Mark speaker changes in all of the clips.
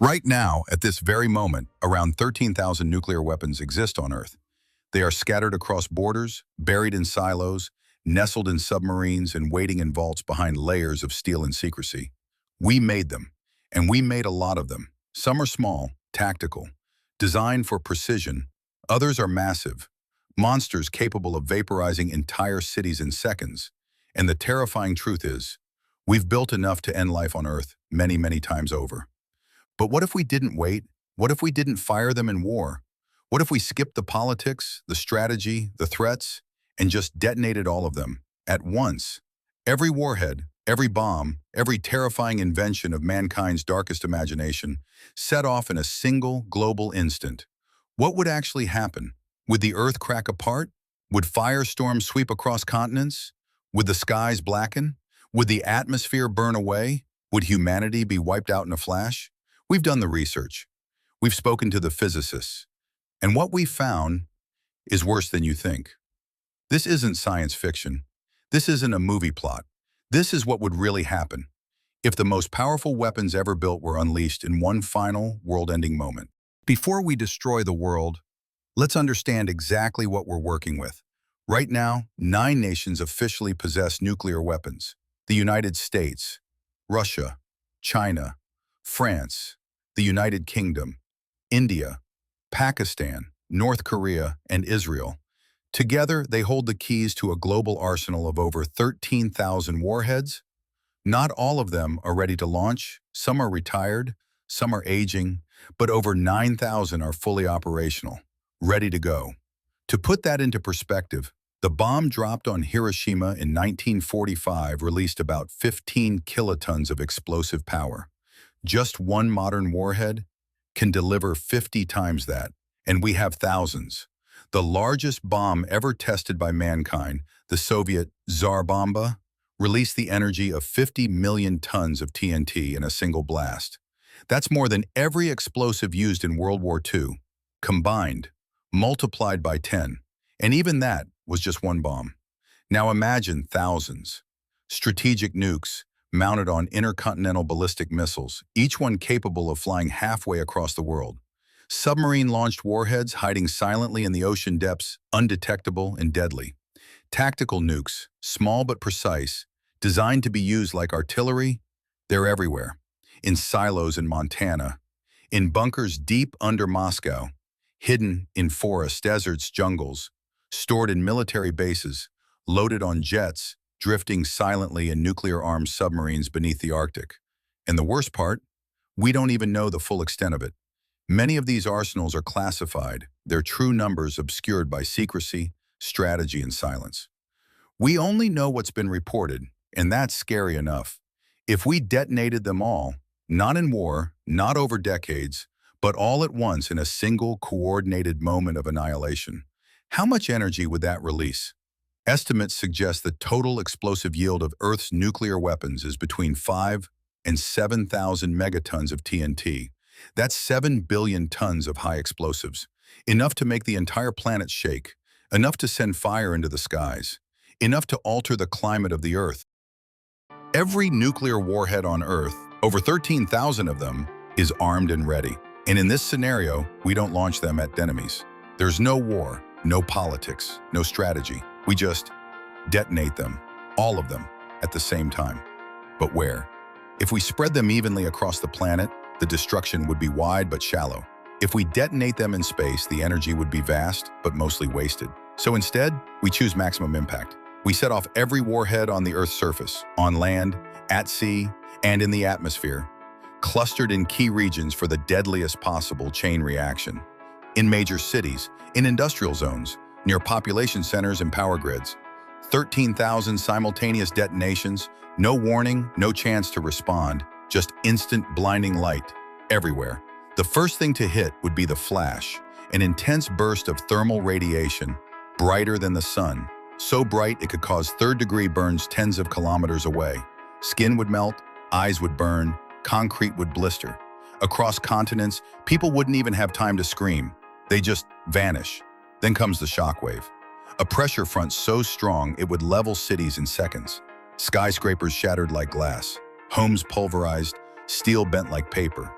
Speaker 1: Right now, at this very moment, around 13,000 nuclear weapons exist on Earth. They are scattered across borders, buried in silos, nestled in submarines, and waiting in vaults behind layers of steel and secrecy. We made them, and we made a lot of them. Some are small, tactical, designed for precision. Others are massive, monsters capable of vaporizing entire cities in seconds. And the terrifying truth is, we've built enough to end life on Earth many, many times over. But what if we didn't wait? What if we didn't fire them in war? What if we skipped the politics, the strategy, the threats, and just detonated all of them at once? Every warhead, every bomb, every terrifying invention of mankind's darkest imagination set off in a single global instant. What would actually happen? Would the Earth crack apart? Would firestorms sweep across continents? Would the skies blacken? Would the atmosphere burn away? Would humanity be wiped out in a flash? We've done the research. We've spoken to the physicists. And what we found is worse than you think. This isn't science fiction. This isn't a movie plot. This is what would really happen if the most powerful weapons ever built were unleashed in one final world-ending moment. Before we destroy the world, let's understand exactly what we're working with. Right now, 9 nations officially possess nuclear weapons: the United States, Russia, China, France, the United Kingdom, India, Pakistan, North Korea, and Israel. Together, they hold the keys to a global arsenal of over 13,000 warheads. Not all of them are ready to launch. Some are retired, some are aging, but over 9,000 are fully operational, ready to go. To put that into perspective, the bomb dropped on Hiroshima in 1945 released about 15 kilotons of explosive power. Just one modern warhead can deliver 50 times that, and we have thousands. The largest bomb ever tested by mankind, the Soviet Tsar Bomba, released the energy of 50 million tons of TNT in a single blast. That's more than every explosive used in World War II, combined, multiplied by 10. And even that was just one bomb. Now imagine thousands. Strategic nukes, mounted on intercontinental ballistic missiles, each one capable of flying halfway across the world. Submarine-launched warheads hiding silently in the ocean depths, undetectable and deadly. Tactical nukes, small but precise, designed to be used like artillery. They're everywhere. In silos in Montana, in bunkers deep under Moscow, hidden in forests, deserts, jungles, stored in military bases, loaded on jets, drifting silently in nuclear-armed submarines beneath the Arctic. And the worst part, we don't even know the full extent of it. Many of these arsenals are classified, their true numbers obscured by secrecy, strategy, and silence. We only know what's been reported, and that's scary enough. If we detonated them all, not in war, not over decades, but all at once in a single coordinated moment of annihilation, how much energy would that release? Estimates suggest the total explosive yield of Earth's nuclear weapons is between 5 and 7,000 megatons of TNT. That's 7 billion tons of high explosives, enough to make the entire planet shake, enough to send fire into the skies, enough to alter the climate of the Earth. Every nuclear warhead on Earth, over 13,000 of them, is armed and ready. And in this scenario, we don't launch them at enemies. There's no war, no politics, no strategy. We just detonate them, all of them, at the same time. But where? If we spread them evenly across the planet, the destruction would be wide but shallow. If we detonate them in space, the energy would be vast but mostly wasted. So instead, we choose maximum impact. We set off every warhead on the Earth's surface, on land, at sea, and in the atmosphere, clustered in key regions for the deadliest possible chain reaction. In major cities, in industrial zones, near population centers and power grids. 13,000 simultaneous detonations, no warning, no chance to respond, just instant blinding light everywhere. The first thing to hit would be the flash, an intense burst of thermal radiation, brighter than the sun, so bright it could cause third-degree burns tens of kilometers away. Skin would melt, eyes would burn, concrete would blister. Across continents, people wouldn't even have time to scream. They just vanish. Then comes the shockwave. A pressure front so strong it would level cities in seconds. Skyscrapers shattered like glass, homes pulverized, steel bent like paper.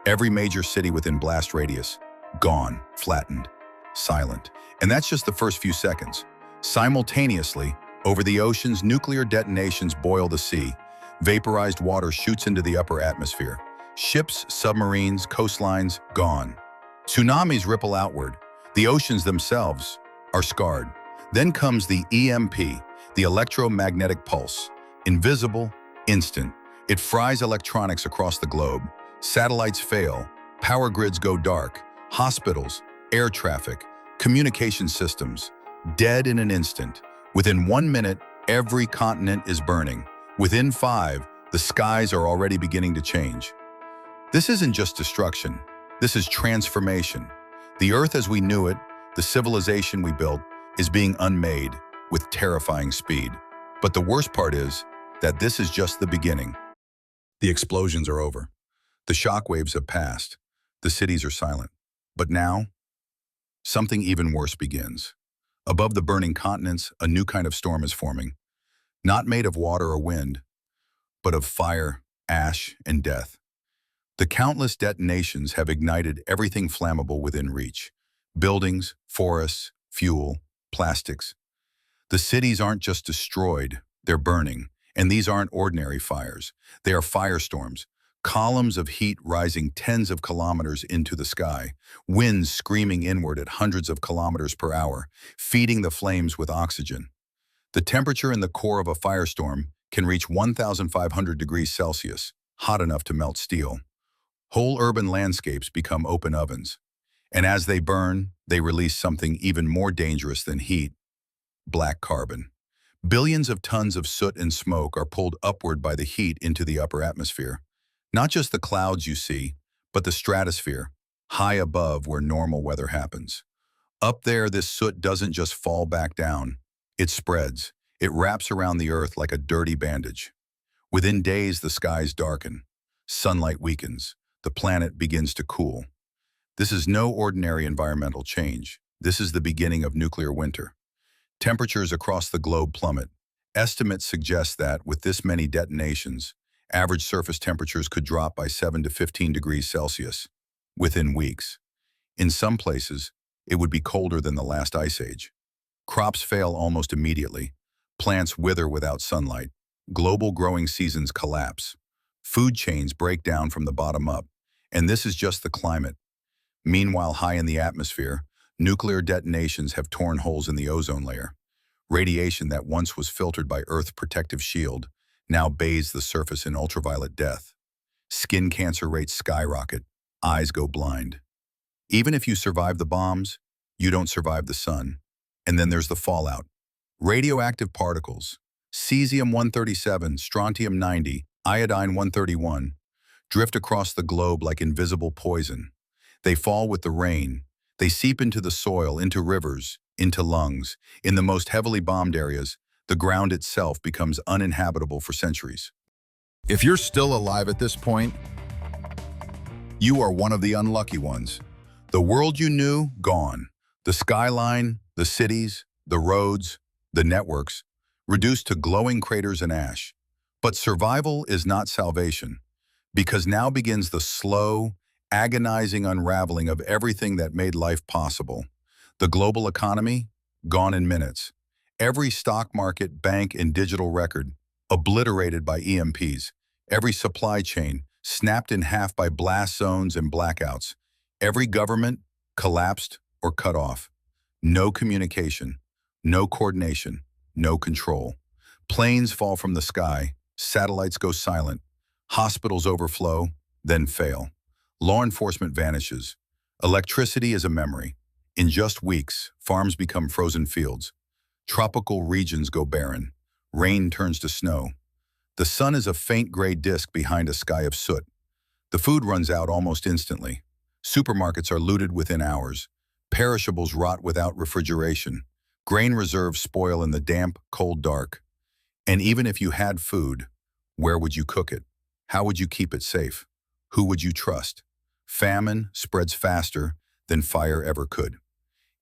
Speaker 1: Every major city within blast radius, gone, flattened, silent. And that's just the first few seconds. Simultaneously, over the oceans, nuclear detonations boil the sea. Vaporized water shoots into the upper atmosphere. Ships, submarines, coastlines, gone. Tsunamis ripple outward. The oceans themselves are scarred. Then comes the EMP, the electromagnetic pulse. Invisible, instant. It fries electronics across the globe. Satellites fail. Power grids go dark. Hospitals, air traffic, communication systems, dead in an instant. Within 1 minute, every continent is burning. Within 5, the skies are already beginning to change. This isn't just destruction. This is transformation. The Earth as we knew it, the civilization we built, is being unmade with terrifying speed. But the worst part is that this is just the beginning. The explosions are over. The shock waves have passed. The cities are silent. But now, something even worse begins. Above the burning continents, a new kind of storm is forming. Not made of water or wind, but of fire, ash, and death. The countless detonations have ignited everything flammable within reach. Buildings, forests, fuel, plastics. The cities aren't just destroyed, they're burning. And these aren't ordinary fires. They are firestorms, columns of heat rising tens of kilometers into the sky, winds screaming inward at hundreds of kilometers per hour, feeding the flames with oxygen. The temperature in the core of a firestorm can reach 1,500 degrees Celsius, hot enough to melt steel. Whole urban landscapes become open ovens. And as they burn, they release something even more dangerous than heat: black carbon. Billions of tons of soot and smoke are pulled upward by the heat into the upper atmosphere. Not just the clouds you see, but the stratosphere, high above where normal weather happens. Up there, this soot doesn't just fall back down. It spreads. It wraps around the Earth like a dirty bandage. Within days, the skies darken. Sunlight weakens. The planet begins to cool. This is no ordinary environmental change. This is the beginning of nuclear winter. Temperatures across the globe plummet. Estimates suggest that, with this many detonations, average surface temperatures could drop by 7 to 15 degrees Celsius within weeks. In some places, it would be colder than the last ice age. Crops fail almost immediately. Plants wither without sunlight. Global growing seasons collapse. Food chains break down from the bottom up. And this is just the climate. Meanwhile, high in the atmosphere, nuclear detonations have torn holes in the ozone layer. Radiation that once was filtered by Earth's protective shield now bathes the surface in ultraviolet death. Skin cancer rates skyrocket. Eyes go blind. Even if you survive the bombs, you don't survive the sun. And then there's the fallout. Radioactive particles, cesium-137, strontium-90, iodine-131, drift across the globe like invisible poison. They fall with the rain. They seep into the soil, into rivers, into lungs. In the most heavily bombed areas, the ground itself becomes uninhabitable for centuries. If you're still alive at this point, you are one of the unlucky ones. The world you knew, gone. The skyline, the cities, the roads, the networks, reduced to glowing craters and ash. But survival is not salvation, because now begins the slow, agonizing unraveling of everything that made life possible. The global economy, gone in minutes. Every stock market, bank, and digital record, obliterated by EMPs. Every supply chain, snapped in half by blast zones and blackouts. Every government, collapsed or cut off. No communication, no coordination, no control. Planes fall from the sky, satellites go silent, hospitals overflow, then fail. Law enforcement vanishes. Electricity is a memory. In just weeks, farms become frozen fields. Tropical regions go barren. Rain turns to snow. The sun is a faint gray disk behind a sky of soot. The food runs out almost instantly. Supermarkets are looted within hours. Perishables rot without refrigeration. Grain reserves spoil in the damp, cold dark. And even if you had food, where would you cook it? How would you keep it safe? Who would you trust? Famine spreads faster than fire ever could.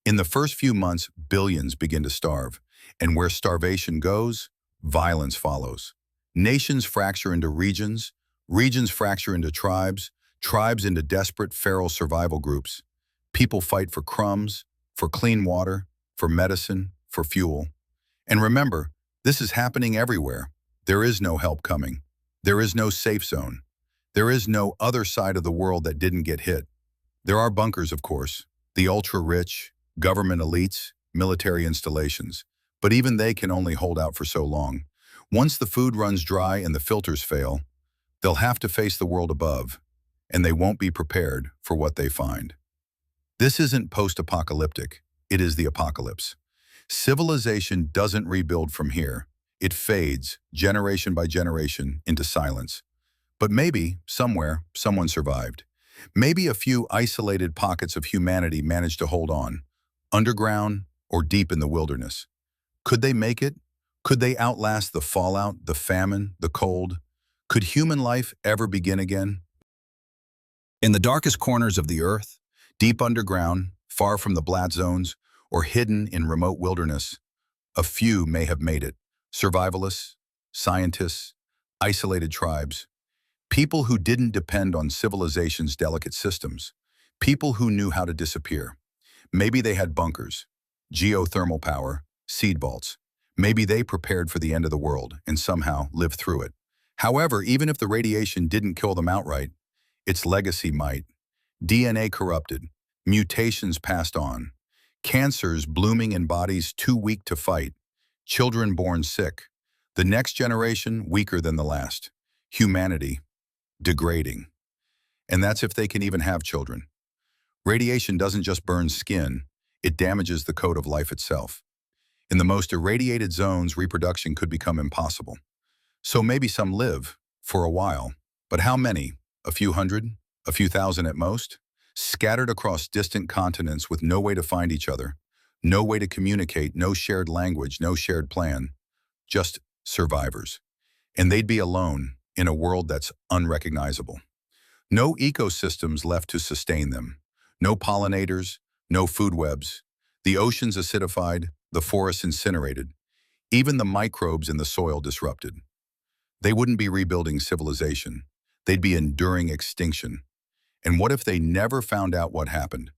Speaker 1: In the first few months, billions begin to starve. And where starvation goes, violence follows. Nations fracture into regions, regions fracture into tribes, Tribes into desperate feral survival groups. People fight for crumbs, for clean water, for medicine, for fuel. And remember, this is happening everywhere. There is no help coming. There is no safe zone. There is no other side of the world that didn't get hit. There are bunkers, of course, the ultra-rich, government elites, military installations. But even they can only hold out for so long. Once the food runs dry and the filters fail, they'll have to face the world above, and they won't be prepared for what they find. This isn't post-apocalyptic. It is the apocalypse. Civilization doesn't rebuild from here. It fades, generation by generation, into silence. But maybe, somewhere, someone survived. Maybe a few isolated pockets of humanity managed to hold on, underground or deep in the wilderness. Could they make it? Could they outlast the fallout, the famine, the cold? Could human life ever begin again? In the darkest corners of the earth, deep underground, far from the blast zones, or hidden in remote wilderness, a few may have made it. Survivalists, scientists, isolated tribes, people who didn't depend on civilization's delicate systems, people who knew how to disappear. Maybe they had bunkers, geothermal power, seed vaults. Maybe they prepared for the end of the world and somehow lived through it. However, even if the radiation didn't kill them outright, its legacy might. DNA corrupted, mutations passed on, cancers blooming in bodies too weak to fight, children born sick, the next generation weaker than the last, humanity degrading. And that's if they can even have children. Radiation doesn't just burn skin, it damages the code of life itself. In the most irradiated zones, reproduction could become impossible. So maybe some live, for a while. But how many? A few hundred? A few thousand at most? Scattered across distant continents with no way to find each other, no way to communicate, no shared language, no shared plan. Just survivors. And they'd be alone in a world that's unrecognizable. No ecosystems left to sustain them. No pollinators, no food webs. The oceans acidified, the forests incinerated, even the microbes in the soil disrupted. They wouldn't be rebuilding civilization. They'd be enduring extinction. And what if they never found out what happened?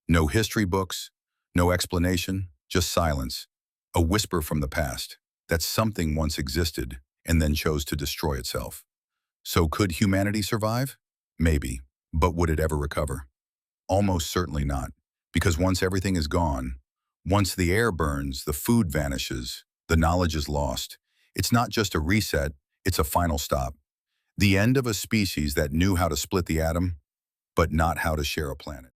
Speaker 1: No history books, no explanation, just silence. A whisper from the past that something once existed and then chose to destroy itself. So could humanity survive? Maybe. But would it ever recover? Almost certainly not. Because once everything is gone, once the air burns, the food vanishes, the knowledge is lost. It's not just a reset, it's a final stop. The end of a species that knew how to split the atom, but not how to share a planet.